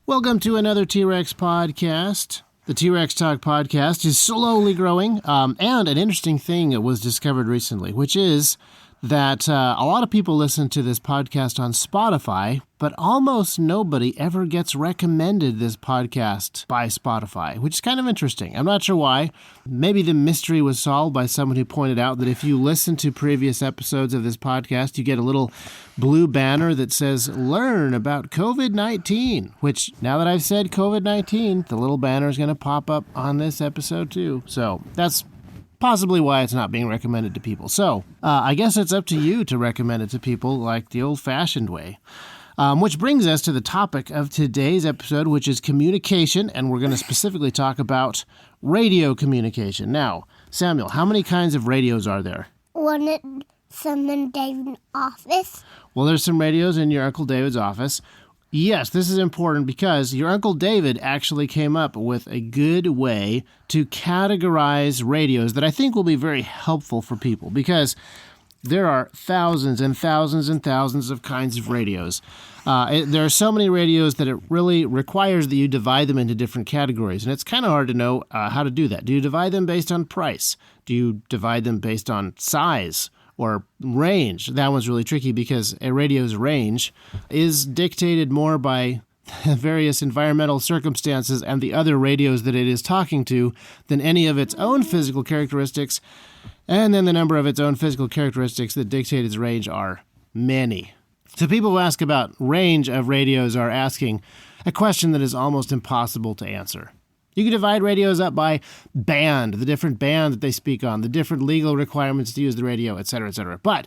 Welcome to another T-Rex podcast. The T-Rex Talk podcast is slowly growing, and an interesting thing was discovered recently, which is that a lot of people listen to this podcast on Spotify, but almost nobody ever gets recommended this podcast by Spotify, which is kind of interesting. I'm not sure why. Maybe the mystery was solved by someone who pointed out that if you listen to previous episodes of this podcast, you get a little blue banner that says, learn about COVID-19, which now that I've said COVID-19, the little banner is going to pop up on this episode too. So that's possibly why it's not being recommended to people. So I guess it's up to you to recommend it to people like the old-fashioned way. Which brings us to the topic of today's episode, which is communication, and we're going to specifically talk about radio communication. Now, Samuel, how many kinds of radios are there? Some in David's office. Well, there's some radios in your Uncle David's office. Yes, this is important because your Uncle David actually came up with a good way to categorize radios that I think will be very helpful for people because there are thousands and thousands and thousands of kinds of radios. There are so many radios that it really requires that you divide them into different categories, and it's kind of hard to know how to do that. Do you divide them based on price? Do you divide them based on size or range? That one's really tricky because a radio's range is dictated more by various environmental circumstances and the other radios that it is talking to than any of its own physical characteristics. And then the number of its own physical characteristics that dictate its range are many. So people who ask about range of radios are asking a question that is almost impossible to answer. You can divide radios up by band, the different band that they speak on, the different legal requirements to use the radio, etc., etc. But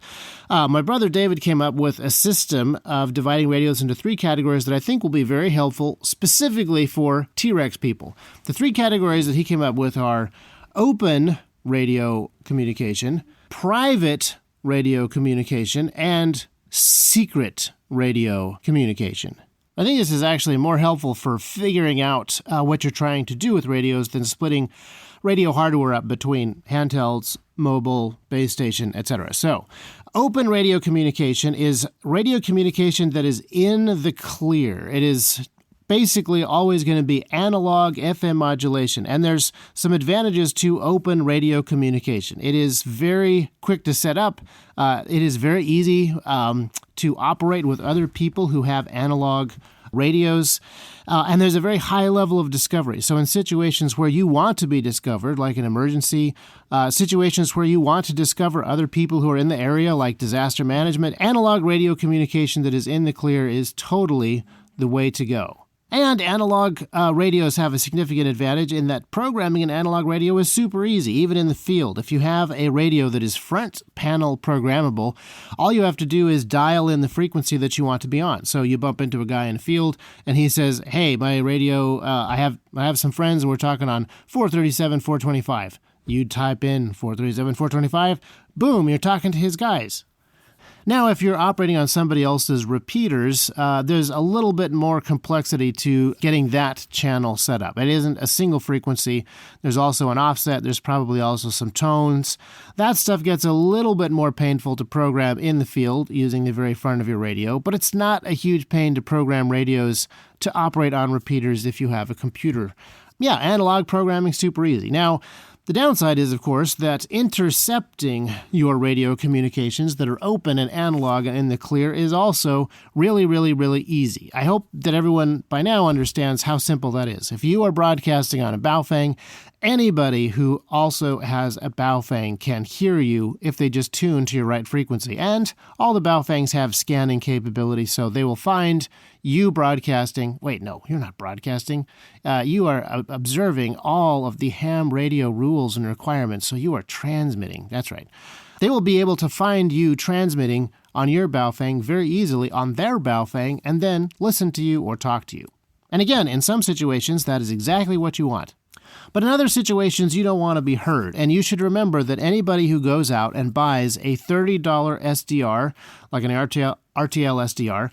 my brother David came up with a system of dividing radios into three categories that I think will be very helpful specifically for T-Rex people. The three categories that he came up with are open radio communication, private radio communication, and secret radio communication. I think this is actually more helpful for figuring out what you're trying to do with radios than splitting radio hardware up between handhelds, mobile, base station, etc. So, open radio communication is radio communication that is in the clear. It is basically always going to be analog FM modulation, and there's some advantages to open radio communication. It is very quick to set up. It is very easy to operate with other people who have analog radios, and there's a very high level of discovery. So in situations where you want to be discovered, like an emergency, situations where you want to discover other people who are in the area, like disaster management, analog radio communication that is in the clear is totally the way to go. And analog radios have a significant advantage in that programming an analog radio is super easy, even in the field. If you have a radio that is front panel programmable, all you have to do is dial in the frequency that you want to be on. So you bump into a guy in the field, and he says, hey, my radio, I have some friends, and we're talking on 437, 425. You type in 437, 425, boom, you're talking to his guys. Now, if you're operating on somebody else's repeaters, there's a little bit more complexity to getting that channel set up. It isn't a single frequency. There's also an offset. There's probably also some tones. That stuff gets a little bit more painful to program in the field using the very front of your radio, but it's not a huge pain to program radios to operate on repeaters if you have a computer. Yeah, analog programming, super easy. Now, the downside is, of course, that intercepting your radio communications that are open and analog and in the clear is also really, really, really easy. I hope that everyone by now understands how simple that is. If you are broadcasting on a Baofeng, anybody who also has a Baofeng can hear you if they just tune to your right frequency. And all the Baofengs have scanning capability, so they will find you broadcasting. Wait, no, you're not broadcasting. You are observing all of the ham radio rules and requirements, so you are transmitting. That's right. They will be able to find you transmitting on your Baofeng very easily on their Baofeng and then listen to you or talk to you. And again, in some situations, that is exactly what you want. But in other situations, you don't want to be heard, and you should remember that anybody who goes out and buys a $30 SDR, like an RTL SDR,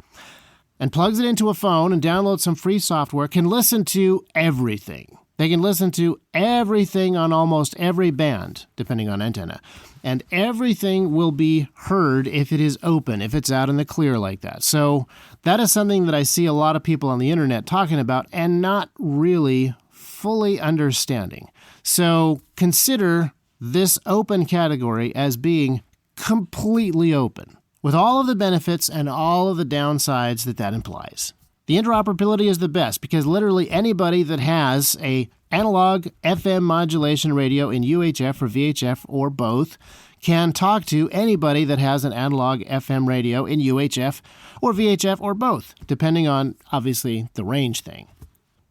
and plugs it into a phone and downloads some free software can listen to everything. They can listen to everything on almost every band, depending on antenna. And everything will be heard if it is open, if it's out in the clear like that. So that is something that I see a lot of people on the internet talking about and not really fully understanding. So consider this open category as being completely open, with all of the benefits and all of the downsides that implies. The interoperability is the best because literally anybody that has a analog FM modulation radio in UHF or VHF or both can talk to anybody that has an analog FM radio in UHF or VHF or both, depending on, obviously, the range thing.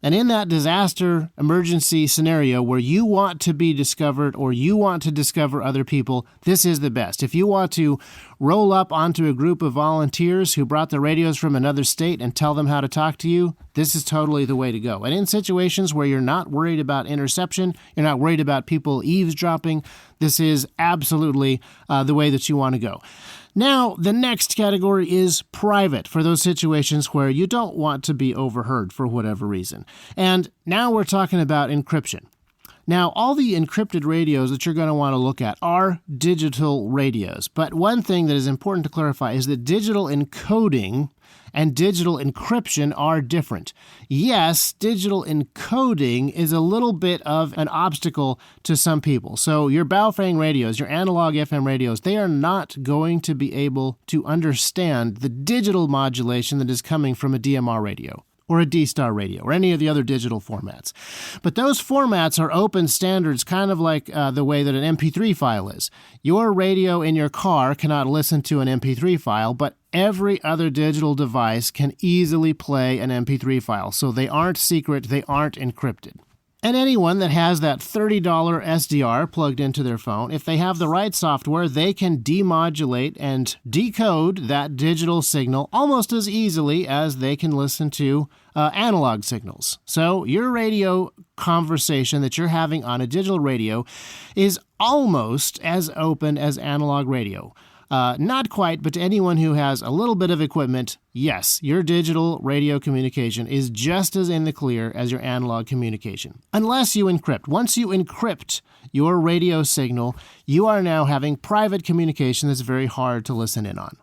And in that disaster emergency scenario where you want to be discovered or you want to discover other people, this is the best. If you want to roll up onto a group of volunteers who brought their radios from another state and tell them how to talk to you, this is totally the way to go. And in situations where you're not worried about interception, you're not worried about people eavesdropping, this is absolutely the way that you want to go. Now, the next category is private, for those situations where you don't want to be overheard for whatever reason. And now we're talking about encryption. Now, all the encrypted radios that you're going to want to look at are digital radios. But one thing that is important to clarify is that digital encoding and digital encryption are different. Yes, digital encoding is a little bit of an obstacle to some people. So your Baofeng radios, your analog FM radios, they are not going to be able to understand the digital modulation that is coming from a DMR radio or a D-Star radio, or any of the other digital formats. But those formats are open standards, kind of like the way that an MP3 file is. Your radio in your car cannot listen to an MP3 file, but every other digital device can easily play an MP3 file. So they aren't secret, they aren't encrypted. And anyone that has that $30 SDR plugged into their phone, if they have the right software, they can demodulate and decode that digital signal almost as easily as they can listen to analog signals. So your radio conversation that you're having on a digital radio is almost as open as analog radio. Not quite, but to anyone who has a little bit of equipment, yes, your digital radio communication is just as in the clear as your analog communication. Unless you encrypt. Once you encrypt your radio signal, you are now having private communication that's very hard to listen in on.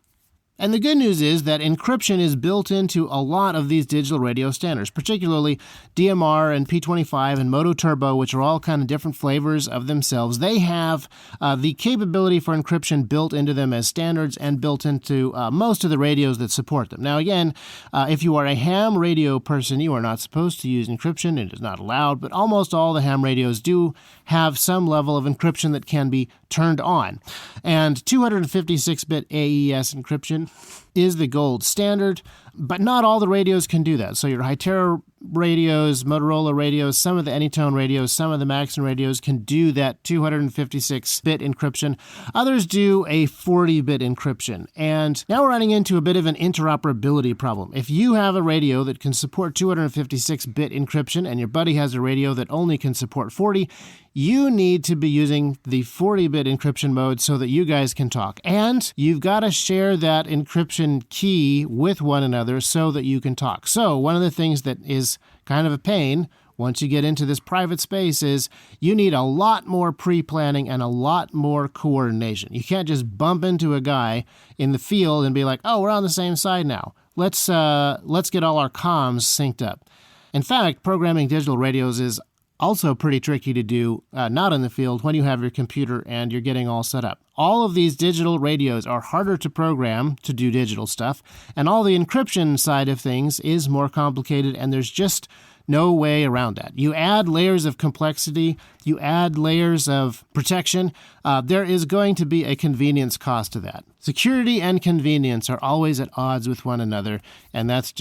And the good news is that encryption is built into a lot of these digital radio standards, particularly DMR and P25 and Moto Turbo, which are all kind of different flavors of themselves. They have the capability for encryption built into them as standards and built into most of the radios that support them. Now, again, if you are a ham radio person, you are not supposed to use encryption. It is not allowed, but almost all the ham radios do have some level of encryption that can be turned on. And 256-bit AES encryption is the gold standard, but not all the radios can do that. So your Hytera radios, Motorola radios, some of the Anytone radios, some of the Maxon radios can do that 256-bit encryption. Others do a 40-bit encryption. And now we're running into a bit of an interoperability problem. If you have a radio that can support 256-bit encryption and your buddy has a radio that only can support 40, you need to be using the 40-bit encryption mode so that you guys can talk. And you've got to share that encryption key with one another so that you can talk. So one of the things that is kind of a pain once you get into this private space is you need a lot more pre-planning and a lot more coordination. You can't just bump into a guy in the field and be like, oh, we're on the same side now. Let's get all our comms synced up. In fact, programming digital radios is also pretty tricky to do, not in the field, when you have your computer and you're getting all set up. All of these digital radios are harder to program to do digital stuff, and all the encryption side of things is more complicated, and there's just no way around that. You add layers of complexity, you add layers of protection, there is going to be a convenience cost to that. Security and convenience are always at odds with one another, and that's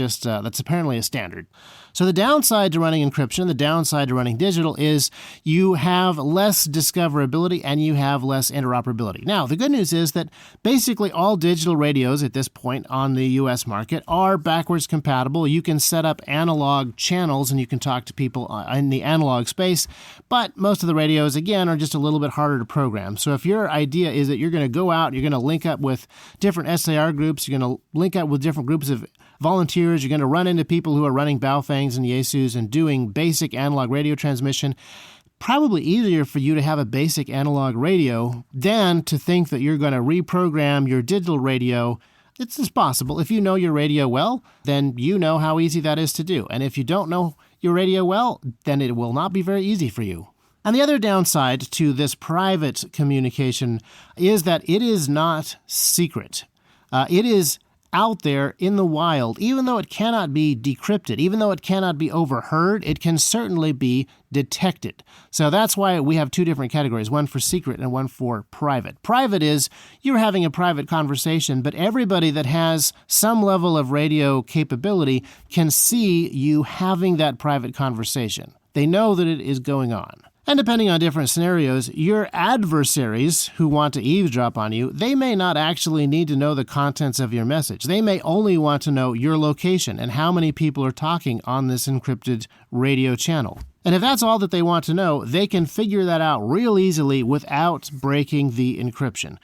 apparently a standard. So the downside to running encryption, the downside to running digital is you have less discoverability and you have less interoperability. Now, the good news is that basically all digital radios at this point on the U.S. market are backwards compatible. You can set up analog channels and you can talk to people in the analog space, but most of the radios, again, are just a little bit harder to program. So if your idea is that you're going to go out, you're going to link up with different SAR groups, you're going to link up with different groups of volunteers. You're going to run into people who are running Baofangs and Yaesus and doing basic analog radio transmission. Probably easier for you to have a basic analog radio than to think that you're going to reprogram your digital radio. It's possible. If you know your radio well, then you know how easy that is to do. And if you don't know your radio well, then it will not be very easy for you. And the other downside to this private communication is that it is not secret. It is out there in the wild. Even though it cannot be decrypted, even though it cannot be overheard, it can certainly be detected. So that's why we have two different categories, one for secret and one for private. Private is you're having a private conversation, but everybody that has some level of radio capability can see you having that private conversation. They know that it is going on. And depending on different scenarios, your adversaries who want to eavesdrop on you, they may not actually need to know the contents of your message. They may only want to know your location and how many people are talking on this encrypted radio channel. And if that's all that they want to know, they can figure that out real easily without breaking the encryption.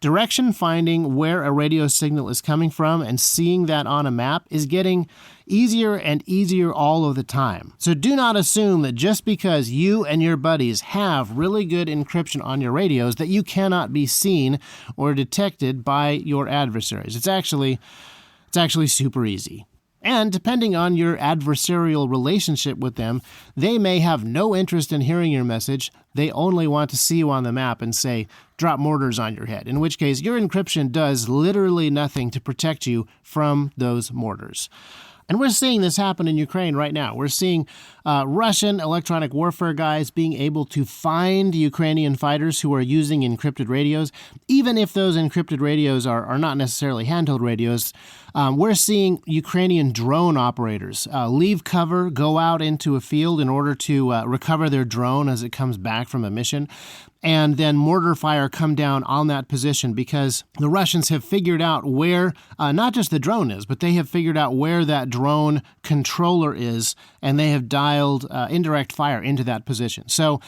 Direction finding where a radio signal is coming from and seeing that on a map is getting easier and easier all of the time. So do not assume that just because you and your buddies have really good encryption on your radios that you cannot be seen or detected by your adversaries. It's actually super easy. And depending on your adversarial relationship with them, they may have no interest in hearing your message. They only want to see you on the map and say, drop mortars on your head, in which case your encryption does literally nothing to protect you from those mortars. And we're seeing this happen in Ukraine right now. We're seeing Russian electronic warfare guys being able to find Ukrainian fighters who are using encrypted radios, even if those encrypted radios are not necessarily handheld radios. We're seeing Ukrainian drone operators leave cover, go out into a field in order to recover their drone as it comes back from a mission, and then mortar fire come down on that position because the Russians have figured out where not just the drone is, but they have figured out where that drone controller is, and they have dialed indirect fire into that position. So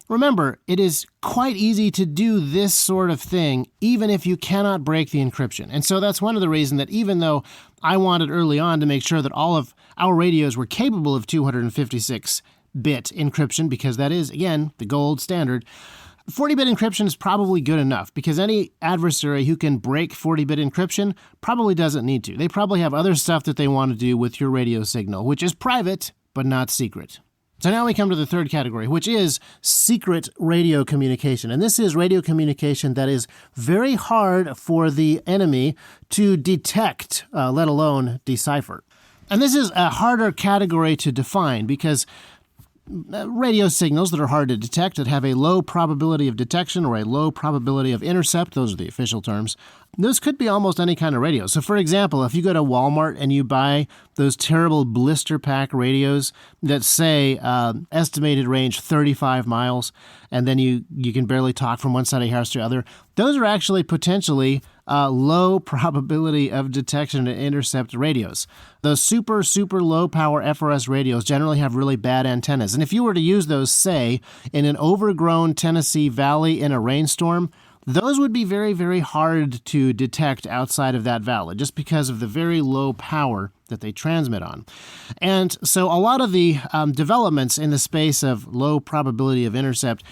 remember, it is quite easy to do this sort of thing, even if you cannot break the encryption. And so that's one of the reasons that even though I wanted early on to make sure that all of our radios were capable of 256-bit encryption, because that is, again, the gold standard, 40-bit encryption is probably good enough because any adversary who can break 40-bit encryption probably doesn't need to. They probably have other stuff that they want to do with your radio signal, which is private but not secret. So now we come to the third category, which is secret radio communication. And this is radio communication that is very hard for the enemy to detect, let alone decipher. And this is a harder category to define because radio signals that are hard to detect, that have a low probability of detection or a low probability of intercept, those are the official terms, those could be almost any kind of radio. So for example, if you go to Walmart and you buy those terrible blister pack radios that say estimated range 35 miles, and then you can barely talk from one side of your house to the other, those are actually potentially low probability of detection and intercept radios. Those super, super low power FRS radios generally have really bad antennas. And if you were to use those, say, in an overgrown Tennessee valley in a rainstorm, those would be very, very hard to detect outside of that valley just because of the very low power that they transmit on. And so a lot of the developments in the space of low probability of intercept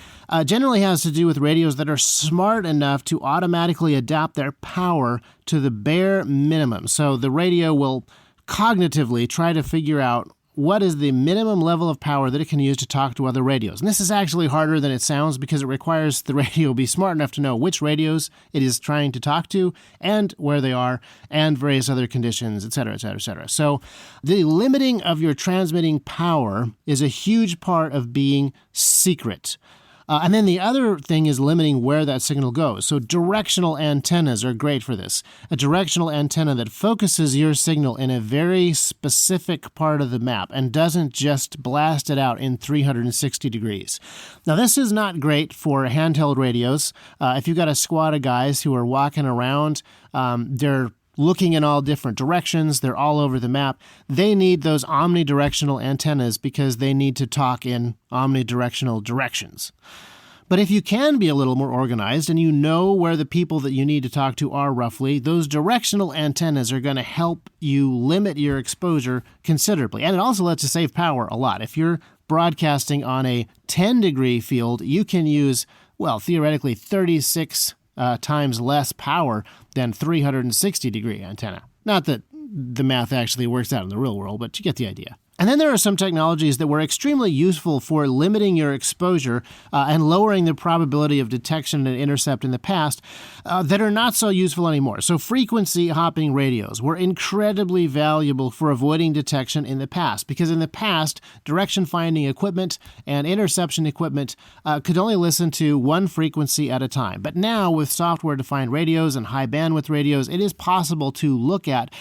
generally has to do with radios that are smart enough to automatically adapt their power to the bare minimum. So the radio will cognitively try to figure out what is the minimum level of power that it can use to talk to other radios. And this is actually harder than it sounds because it requires the radio be smart enough to know which radios it is trying to talk to and where they are and various other conditions, et cetera, et cetera, et cetera. So the limiting of your transmitting power is a huge part of being secret. And then the other thing is limiting where that signal goes. So directional antennas are great for this. A directional antenna that focuses your signal in a very specific part of the map and doesn't just blast it out in 360 degrees. Now, this is not great for handheld radios. If you've got a squad of guys who are walking around, they're looking in all different directions, they're all over the map. They need those omnidirectional antennas because they need to talk in omnidirectional directions. But if you can be a little more organized and you know where the people that you need to talk to are roughly, those directional antennas are going to help you limit your exposure considerably. And it also lets you save power a lot. If you're broadcasting on a 10-degree field, you can use, well, theoretically 36 times less power than 360-degree antenna. Not that the math actually works out in the real world, but you get the idea. And then there are some technologies that were extremely useful for limiting your exposure and lowering the probability of detection and intercept in the past that are not so useful anymore. So frequency hopping radios were incredibly valuable for avoiding detection in the past, because in the past, direction finding equipment and interception equipment could only listen to one frequency at a time. But now with software-defined radios and high bandwidth radios, it is possible to look at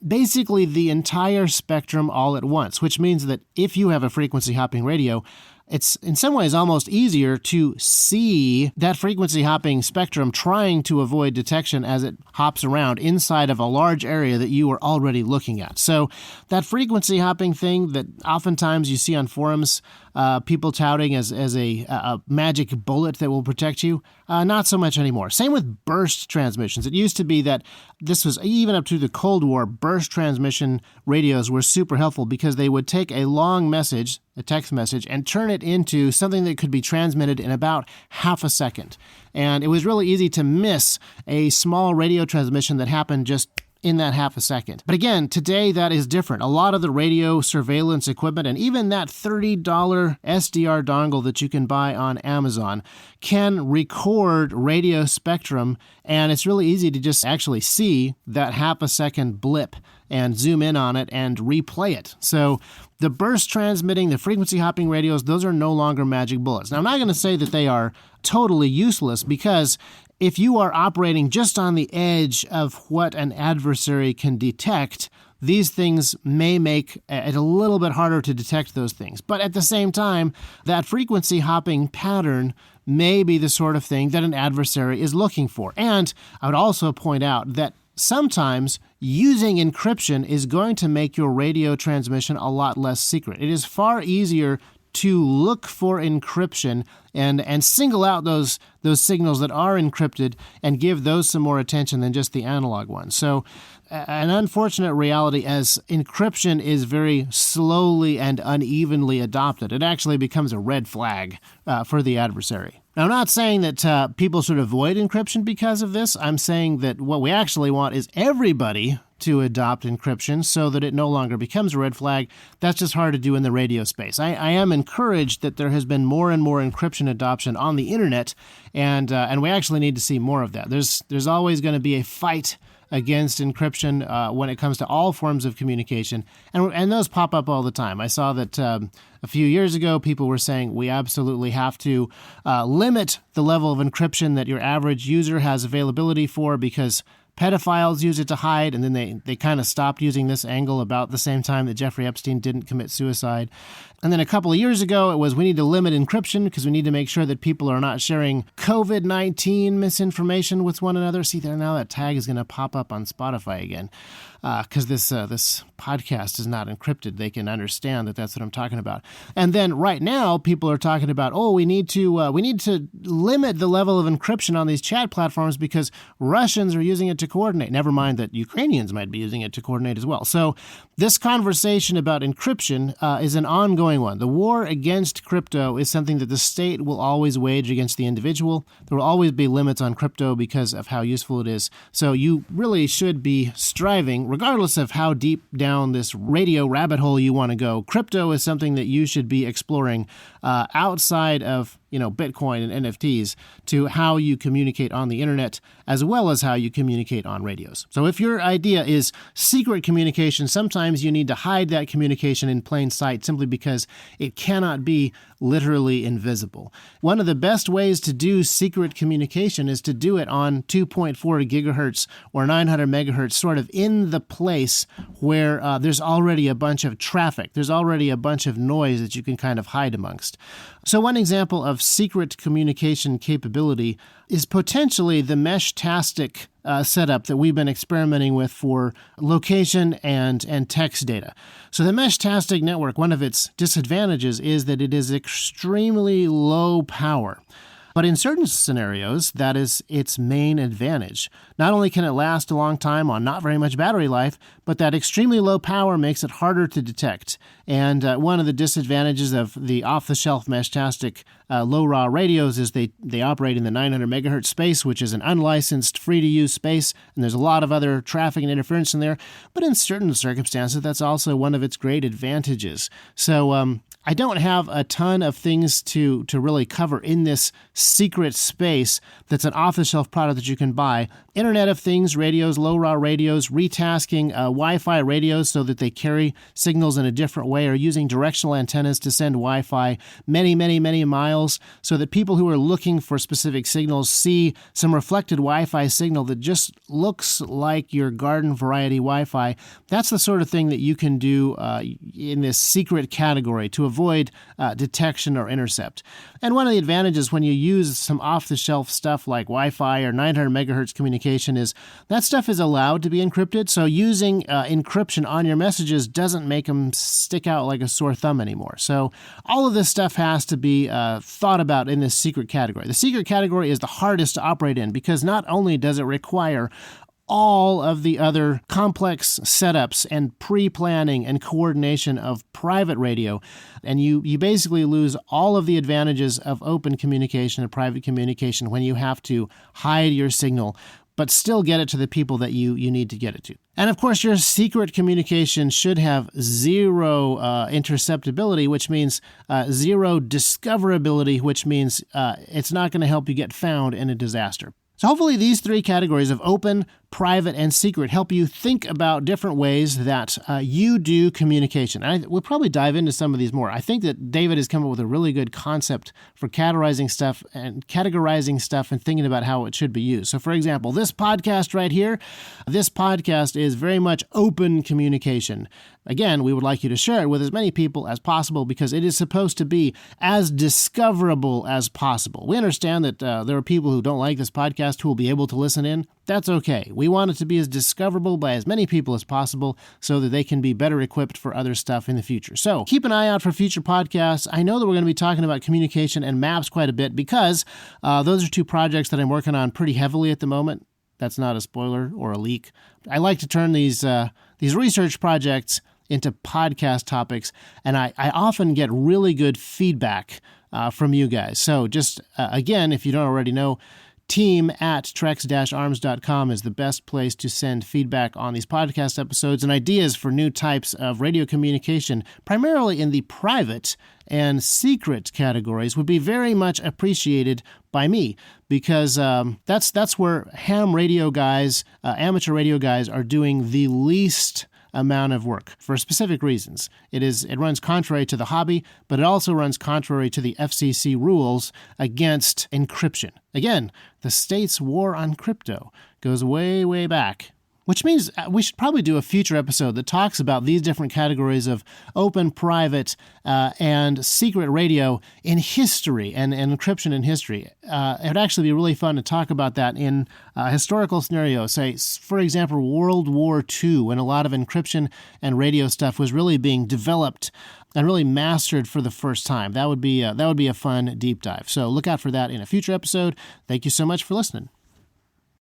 basically the entire spectrum all at once, which means that if you have a frequency hopping radio, it's in some ways almost easier to see that frequency hopping spectrum trying to avoid detection as it hops around inside of a large area that you are already looking at. So that frequency hopping thing that oftentimes you see on forums, people touting as a magic bullet that will protect you, not so much anymore. Same with burst transmissions. It used to be that this was, even up to the Cold War, burst transmission radios were super helpful because they would take a long message, a text message, and turn it into something that could be transmitted in about half a second. And it was really easy to miss a small radio transmission that happened just in that half a second. But again, today that is different. A lot of the radio surveillance equipment and even that $30 SDR dongle that you can buy on Amazon can record radio spectrum, and it's really easy to just actually see that half a second blip and zoom in on it and replay it. So the burst transmitting, the frequency hopping radios, those are no longer magic bullets. Now, I'm not going to say that they are totally useless, because if you are operating just on the edge of what an adversary can detect, these things may make it a little bit harder to detect those things. But at the same time, that frequency hopping pattern may be the sort of thing that an adversary is looking for. And I would also point out that sometimes using encryption is going to make your radio transmission a lot less secret. It is far easier to look for encryption and single out those signals that are encrypted and give those some more attention than just the analog ones. So an unfortunate reality, as encryption is very slowly and unevenly adopted, it actually becomes a red flag for the adversary. Now, I'm not saying that people should avoid encryption because of this. I'm saying that what we actually want is everybody to adopt encryption so that it no longer becomes a red flag. That's just hard to do in the radio space. I am encouraged that there has been more and more encryption adoption on the internet, and we actually need to see more of that. There's always going to be a fight against encryption when it comes to all forms of communication, and those pop up all the time. I saw that a few years ago, people were saying we absolutely have to limit the level of encryption that your average user has availability for, because pedophiles use it to hide, and then they kind of stopped using this angle about the same time that Jeffrey Epstein didn't commit suicide. And then a couple of years ago, it was we need to limit encryption because we need to make sure that people are not sharing COVID-19 misinformation with one another. See, there now that tag is going to pop up on Spotify again because this podcast is not encrypted. They can understand that that's what I'm talking about. And then right now, people are talking about, we need to limit the level of encryption on these chat platforms because Russians are using it to coordinate. Never mind that Ukrainians might be using it to coordinate as well. So this conversation about encryption is an ongoing one. The war against crypto is something that the state will always wage against the individual. There will always be limits on crypto because of how useful it is. So you really should be striving, regardless of how deep down this radio rabbit hole you want to go. Crypto is something that you should be exploring outside of Bitcoin and NFTs to how you communicate on the internet, as well as how you communicate on radios. So if your idea is secret communication, sometimes you need to hide that communication in plain sight simply because it cannot be literally invisible. One of the best ways to do secret communication is to do it on 2.4 gigahertz or 900 megahertz, sort of in the place where there's already a bunch of traffic. There's already a bunch of noise that you can kind of hide amongst. So one example of secret communication capability is potentially the Meshtastic setup that we've been experimenting with for location and text data. So the Meshtastic network, one of its disadvantages is that it is extremely low power. But in certain scenarios, that is its main advantage. Not only can it last a long time on not very much battery life, but that extremely low power makes it harder to detect. And one of the disadvantages of the off-the-shelf Meshtastic low-raw radios is they operate in the 900 megahertz space, which is an unlicensed, free-to-use space, and there's a lot of other traffic and interference in there. But in certain circumstances, that's also one of its great advantages. So I don't have a ton of things to really cover in this secret space that's an off-the-shelf product that you can buy. Internet of Things radios, low-raw radios, retasking Wi-Fi radios so that they carry signals in a different way, or using directional antennas to send Wi-Fi many, many, many miles so that people who are looking for specific signals see some reflected Wi-Fi signal that just looks like your garden variety Wi-Fi. That's the sort of thing that you can do in this secret category to avoid detection or intercept. And one of the advantages when you use some off-the-shelf stuff like Wi-Fi or 900 megahertz communication is that stuff is allowed to be encrypted, so using encryption on your messages doesn't make them stick out like a sore thumb anymore. So all of this stuff has to be thought about in this secret category. The secret category is the hardest to operate in because not only does it require all of the other complex setups and pre-planning and coordination of private radio, and you basically lose all of the advantages of open communication and private communication when you have to hide your signal but still get it to the people that you need to get it to. And of course, your secret communication should have zero interceptability, which means zero discoverability, which means it's not going to help you get found in a disaster. So hopefully these three categories of open, private, and secret help you think about different ways that you do communication. We'll probably dive into some of these more. I think that David has come up with a really good concept for categorizing stuff and thinking about how it should be used. So for example, this podcast right here, this podcast is very much open communication. Again, we would like you to share it with as many people as possible because it is supposed to be as discoverable as possible. We understand that there are people who don't like this podcast who will be able to listen in. That's okay. We want it to be as discoverable by as many people as possible so that they can be better equipped for other stuff in the future. So keep an eye out for future podcasts. I know that we're going to be talking about communication and maps quite a bit because those are two projects that I'm working on pretty heavily at the moment. That's not a spoiler or a leak. I like to turn these research projects into podcast topics, and I often get really good feedback from you guys. So just, again, if you don't already know, team@trex-arms.com is the best place to send feedback on these podcast episodes and ideas for new types of radio communication, primarily in the private and secret categories, would be very much appreciated by me because that's where ham radio guys, amateur radio guys, are doing the least amount of work for specific reasons. It runs contrary to the hobby, but it also runs contrary to the FCC rules against encryption. Again, the state's war on crypto goes way, way back. Which means we should probably do a future episode that talks about these different categories of open, private, and secret radio in history and encryption in history. It would actually be really fun to talk about that in a historical scenario. Say, for example, World War II, when a lot of encryption and radio stuff was really being developed and really mastered for the first time. That would be a fun deep dive. So look out for that in a future episode. Thank you so much for listening.